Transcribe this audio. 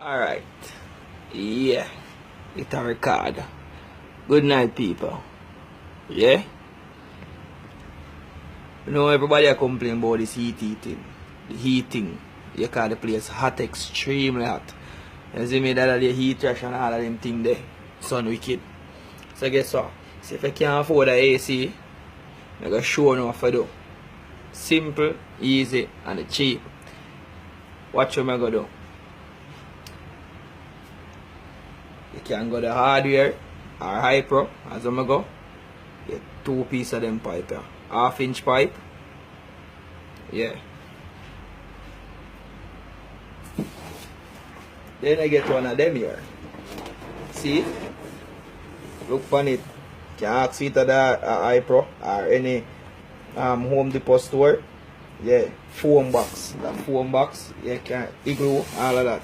Alright. Yeah. It a record. Good night, people. Yeah? You know, everybody are complaining about this heating. The heating. You call the place hot, extremely hot. You see me that the heat trash and all of them thing there. Sun wicked. So guess what? See if you can't afford the AC, I'm gonna show you what to do. Simple, easy, and cheap. Watch what I'm gonna do. You can go to hardware or hyper as I'm go. Get 2 pieces of them pipe here. 1/2 inch pipe. Yeah. Then I get one of them here. See? Look on it. Can ask it at the iPro or any Home Depot store. Yeah. Foam box. That foam box, you can igloo, all of that.